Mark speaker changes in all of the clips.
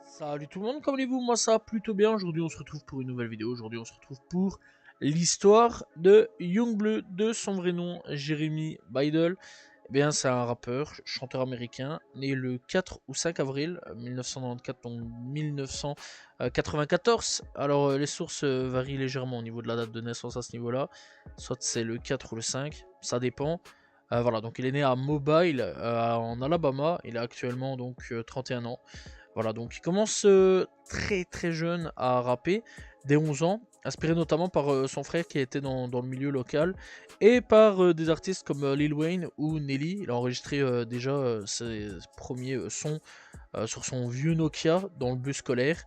Speaker 1: Salut tout le monde, comment allez-vous? Moi ça va plutôt bien. Aujourd'hui on se retrouve pour une nouvelle vidéo. Aujourd'hui on se retrouve pour l'histoire de Youngbleu, de son vrai nom Jeremy Beadle. Eh bien c'est un rappeur, chanteur américain, né le 4 ou 5 avril 1994, donc 1994. Alors les sources varient légèrement au niveau de la date de naissance à ce niveau-là. Soit c'est le 4 ou le 5, ça dépend. Voilà, donc il est né à Mobile, en Alabama. Il a actuellement donc 31 ans. Voilà, donc il commence très très jeune à rapper, dès 11 ans, inspiré notamment par son frère qui était dans le milieu local, et par des artistes comme Lil Wayne ou Nelly. Il a enregistré déjà ses premiers sons sur son vieux Nokia dans le bus scolaire.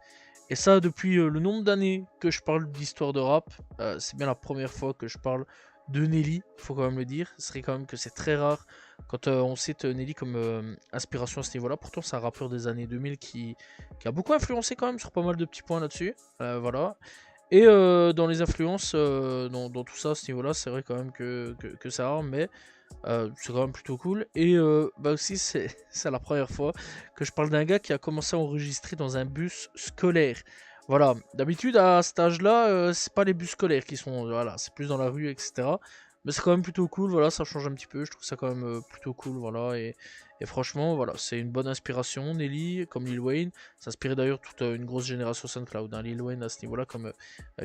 Speaker 1: Et ça, depuis le nombre d'années que je parle d'histoire de rap, c'est bien la première fois que je parle de Nelly, il faut quand même le dire. Ce serait quand même que c'est très rare quand on cite Nelly comme inspiration à ce niveau-là. Pourtant, c'est un rappeur des années 2000 qui a beaucoup influencé quand même sur pas mal de petits points là-dessus. Voilà. Et dans les influences, dans tout ça, à ce niveau-là, c'est vrai quand même que c'est rare, mais c'est quand même plutôt cool. Et bah aussi, c'est la première fois que je parle d'un gars qui a commencé à enregistrer dans un bus scolaire. Voilà, d'habitude à cet âge-là, c'est pas les bus scolaires qui sont, voilà, c'est plus dans la rue, etc. Mais c'est quand même plutôt cool, voilà, ça change un petit peu, je trouve ça quand même plutôt cool, voilà, et franchement, voilà, c'est une bonne inspiration, Nelly, comme Lil Wayne, ça inspirait d'ailleurs toute une grosse génération SoundCloud, hein, Lil Wayne à ce niveau-là, comme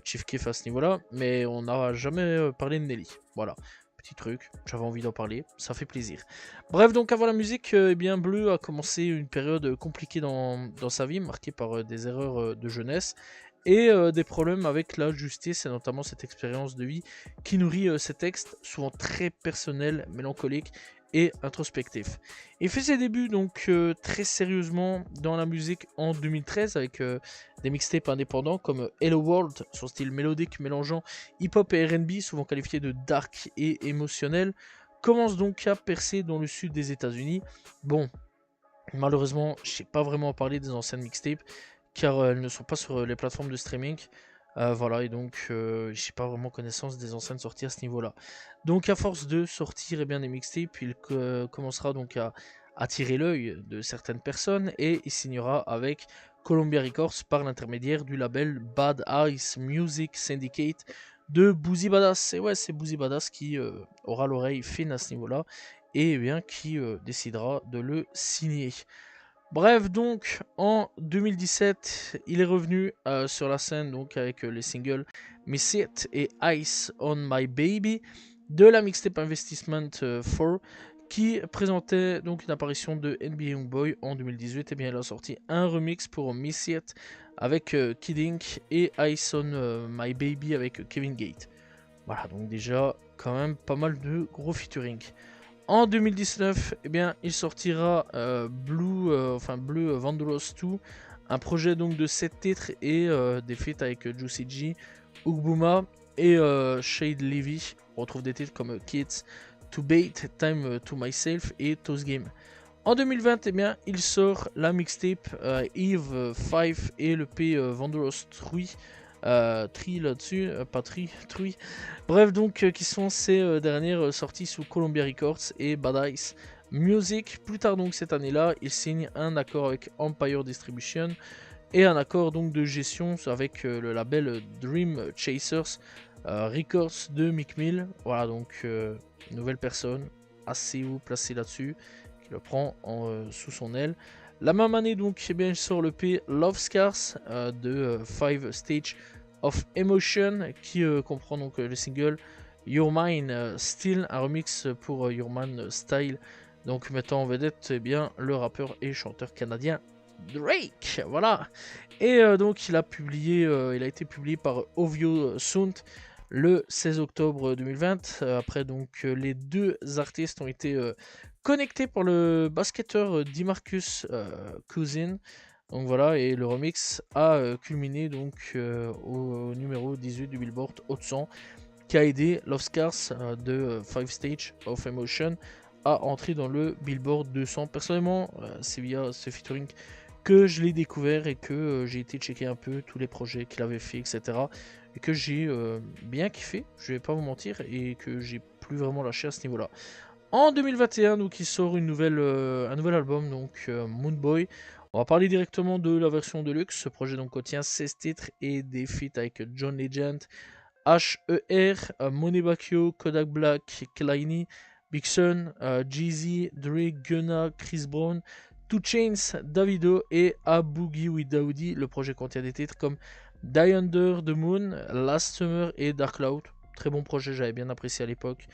Speaker 1: Chief Keef à ce niveau-là, mais on n'a jamais parlé de Nelly, voilà. Petit truc, j'avais envie d'en parler, ça fait plaisir. Bref, donc avant la musique, eh bien Bleu a commencé une période compliquée dans sa vie, marquée par des erreurs de jeunesse et des problèmes avec la justice, et notamment cette expérience de vie qui nourrit ses textes, souvent très personnels, mélancoliques et introspectifs. Il fait ses débuts donc très sérieusement dans la musique en 2013 avec des mixtapes indépendants comme Hello World, son style mélodique mélangeant hip-hop et R&B, souvent qualifié de dark et émotionnel, commence donc à percer dans le sud des États-Unis. Bon, malheureusement, je sais pas vraiment en parler des anciennes mixtapes car elles ne sont pas sur les plateformes de streaming. Voilà, et donc j'ai pas vraiment connaissance des anciennes sorties à ce niveau-là. Donc à force de sortir bien, des mixtapes, il commencera donc à attirer l'œil de certaines personnes et il signera avec Columbia Records par l'intermédiaire du label Bad Eyes Music Syndicate de Boozy Badass. Et ouais, c'est Boozy Badass qui aura l'oreille fine à ce niveau-là et bien qui décidera de le signer. Bref, donc en 2017, il est revenu sur la scène donc avec les singles Miss It et Ice on My Baby de la mixtape Investissement 4 qui présentait donc une apparition de NBA Youngboy en 2018. Et bien il a sorti un remix pour Miss It avec Kid Ink et Ice on My Baby avec Kevin Gate. Voilà, donc déjà quand même pas mal de gros featuring. En 2019, eh bien, il sortira Blue Vandross 2, un projet donc de 7 titres et des feats avec Juicy J, Ugbuma et Shade Levy. On retrouve des titres comme Kids, To Bait, Time to Myself et Toast Game. En 2020, eh bien, il sort la mixtape Eve 5 et le P Vandross 3. Tri là-dessus, pas Tri, Trui. Bref, donc, qui sont ces dernières sorties sous Columbia Records et Bad Eyes Music. Plus tard, donc, cette année-là, il signe un accord avec Empire Distribution et un accord donc de gestion avec le label Dream Chasers Records de Mick Mill. Voilà, donc, nouvelle personne, assez haut placée là-dessus, qui le prend sous son aile. La même année, donc, eh bien, il sort le P Love Scars de 5 Stage of Emotion qui comprend donc le single Your Mind Still, un remix pour Your Man Style, donc mettant en vedette eh bien, le rappeur et chanteur canadien Drake. Voilà. Et donc il a été publié par Ovio Sound le 16 octobre 2020. Après donc les deux artistes ont été connectés par le basketteur Demarcus Cousins. Donc voilà, et le remix a culminé donc au numéro 18 du Billboard Hot 100 qui a aidé Love Scars de 5 Stage of Emotion à entrer dans le Billboard 200. Personnellement, c'est via ce featuring que je l'ai découvert et que j'ai été checker un peu tous les projets qu'il avait fait, etc. Et que j'ai bien kiffé, je vais pas vous mentir, et que j'ai plus vraiment lâché à ce niveau-là. En 2021, donc, il sort un nouvel album, donc Moonboy. On va parler directement de la version Deluxe. Ce projet donc contient 16 titres et des feats avec John Legend, HER, Monet Bacchio, Kodak Black, Kleiny, Big Sun, Jeezy, Drake, Gunna, Chris Brown, 2 Chainz, Davido et A Boogie with Daoudi. Le projet contient des titres comme Die Under the Moon, Last Summer et Dark Cloud. Très bon projet, j'avais bien apprécié à l'époque.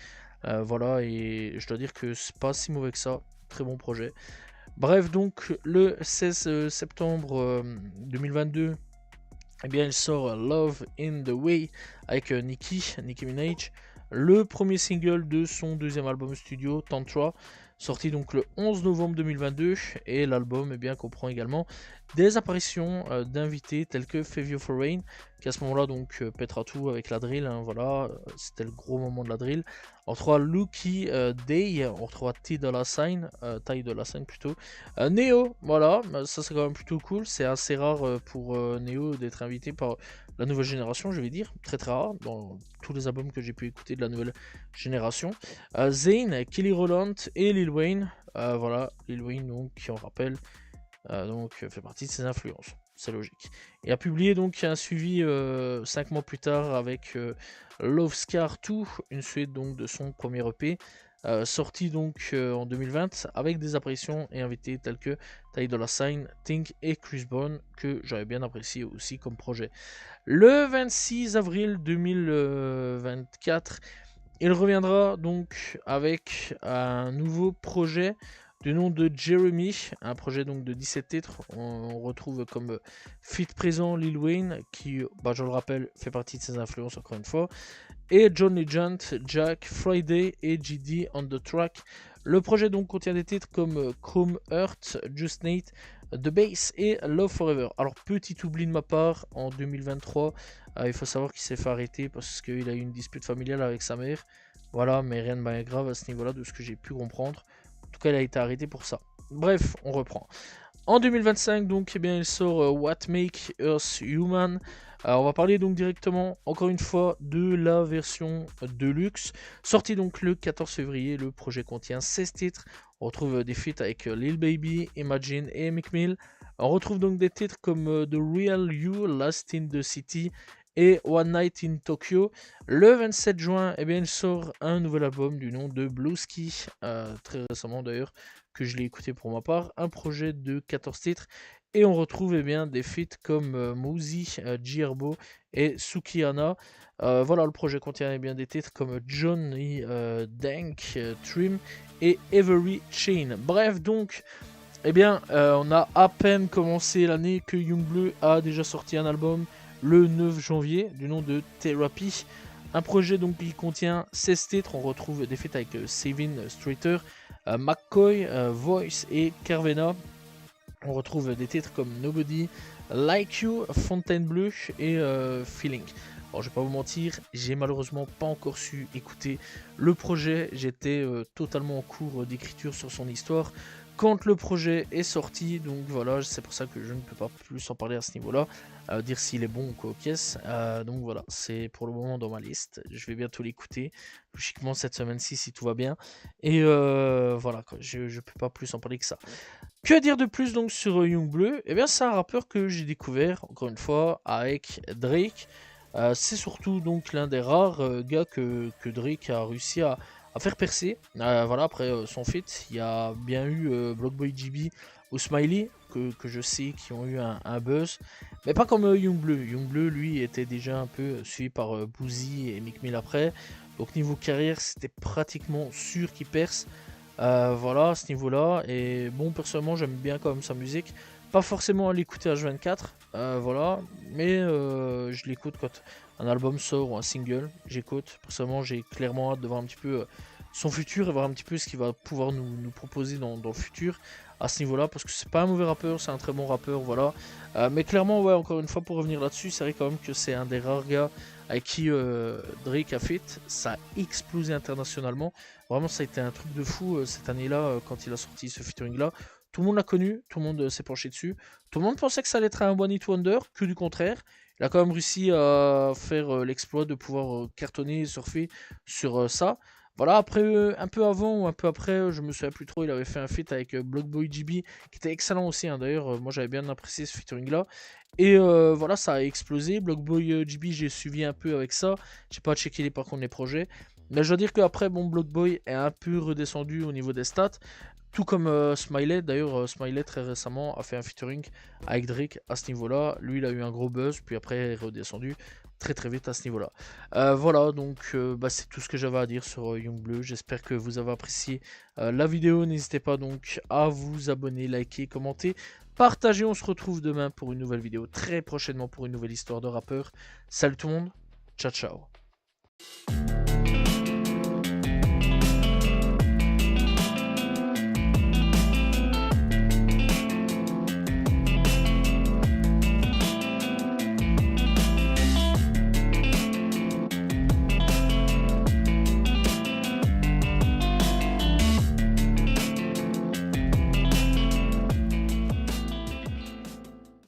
Speaker 1: Voilà, et je dois dire que c'est pas si mauvais que ça. Très bon projet. Bref, donc le 16 septembre 2022, eh bien, il sort Love in the Way avec Nicki Minaj, le premier single de son deuxième album studio, Tantra, sorti donc le 11 novembre 2022, et l'album comprend également des apparitions d'invités tels que Fabio Foreign, qui à ce moment-là donc pètera tout avec la drill, hein, voilà, c'était le gros moment de la drill. On retrouvera Lucky Day, on retrouvera Ty Dolla Sign plutôt, Neo, voilà, ça c'est quand même plutôt cool, c'est assez rare pour Neo d'être invité par la nouvelle génération, je vais dire, très très rare dans tous les albums que j'ai pu écouter de la nouvelle génération. Zayn, Kelly Rowland et Lil Wayne, voilà, Lil Wayne donc qui on rappelle donc fait partie de ses influences, c'est logique. Et a publié donc un suivi 5 mois plus tard avec Love Scar 2, une suite donc de son premier EP. Sorti donc en 2020 avec des apparitions et invités tels que Ty Dolla Sign, Tink et Chris Brown, que j'avais bien apprécié aussi comme projet. Le 26 avril 2024, il reviendra donc avec un nouveau projet du nom de Jeremy, un projet donc de 17 titres. On retrouve comme feat présent Lil Wayne, qui, je le rappelle, fait partie de ses influences encore une fois, et John Legend, Jack, Friday et GD on the track. Le projet donc contient des titres comme Chrome Heart, Just Nate, The Bass et Love Forever. Alors petit oubli de ma part, en 2023, il faut savoir qu'il s'est fait arrêter parce qu'il a eu une dispute familiale avec sa mère. Voilà, mais rien de bien grave à ce niveau-là de ce que j'ai pu comprendre. En tout cas, il a été arrêté pour ça. Bref, on reprend. En 2025, donc, il sort What Make Us Human. On va parler donc directement, encore une fois, de la version Deluxe. Sorti donc le 14 février, le projet contient 16 titres. On retrouve des feats avec Lil Baby, Imagine et Meek Mill. On retrouve donc des titres comme The Real You, Last in the City et One Night in Tokyo. Le 27 juin, il sort un nouvel album du nom de Blueski, très récemment d'ailleurs, que je l'ai écouté pour ma part, un projet de 14 titres, et on retrouve des feats comme Mouzi, Gierbo et Sukihana. Voilà, le projet contient des titres comme Johnny Dank, Trim et Every Chain. Bref, donc, on a à peine commencé l'année que Youngbleu a déjà sorti un album le 9 janvier du nom de Therapy. Un projet donc qui contient 16 titres. On retrouve des feats avec Savin Strater, McCoy, Voice et Carvena. On retrouve des titres comme Nobody, Like You, Fontainebleau et Feeling. Alors je vais pas vous mentir, j'ai malheureusement pas encore su écouter le projet. J'étais totalement en cours d'écriture sur son histoire quand le projet est sorti, donc voilà, c'est pour ça que je ne peux pas plus en parler à ce niveau-là, dire s'il est bon ou quoi aux pièces. Donc voilà, c'est pour le moment dans ma liste. Je vais bientôt l'écouter, logiquement cette semaine-ci si tout va bien. Et voilà, quoi, je peux pas plus en parler que ça. Que dire de plus donc sur Youngbleu ? C'est un rappeur que j'ai découvert, encore une fois, avec Drake. C'est surtout donc l'un des rares gars que Drake a réussi à faire percer. Voilà, après son feat, il y a bien eu Blockboy GB ou Smiley, que je sais qui ont eu un buzz, mais pas comme Youngbleu. Youngbleu, lui, était déjà un peu suivi par Boozy et Meek Mill après, donc niveau carrière, c'était pratiquement sûr qu'il perce. Voilà, à ce niveau-là, et bon, personnellement, j'aime bien quand même sa musique. Pas forcément à l'écouter H24, voilà, mais je l'écoute quand un album sort ou un single, j'écoute. Personnellement, j'ai clairement hâte de voir un petit peu son futur et voir un petit peu ce qu'il va pouvoir nous proposer dans le futur à ce niveau-là, parce que c'est pas un mauvais rappeur, c'est un très bon rappeur, voilà. Mais clairement, ouais, encore une fois, pour revenir là-dessus, c'est vrai quand même que c'est un des rares gars avec qui Drake a fait, ça a explosé internationalement. Vraiment, ça a été un truc de fou cette année-là, quand il a sorti ce featuring-là. Tout le monde l'a connu, tout le monde s'est penché dessus. Tout le monde pensait que ça allait être un One Hit Wonder, que du contraire. Il a quand même réussi à faire l'exploit de pouvoir cartonner et surfer sur ça. Voilà, après, un peu avant ou un peu après, je me souviens plus trop, il avait fait un feat avec Blockboy GB, qui était excellent aussi, hein. D'ailleurs, moi j'avais bien apprécié ce featuring-là. Et voilà, ça a explosé. Blockboy GB, j'ai suivi un peu avec ça. J'ai pas checké par contre les projets. Mais je dois dire qu'après, bon, Blockboy est un peu redescendu au niveau des stats. Tout comme Smiley. D'ailleurs, Smiley très récemment a fait un featuring avec Drake à ce niveau-là. Lui, il a eu un gros buzz, puis après, il est redescendu très très vite à ce niveau-là. Voilà, donc bah, c'est tout ce que j'avais à dire sur Youngbleu. J'espère que vous avez apprécié la vidéo. N'hésitez pas donc à vous abonner, liker, commenter, partager. On se retrouve demain pour une nouvelle vidéo, très prochainement pour une nouvelle histoire de rappeur. Salut tout le monde, ciao ciao.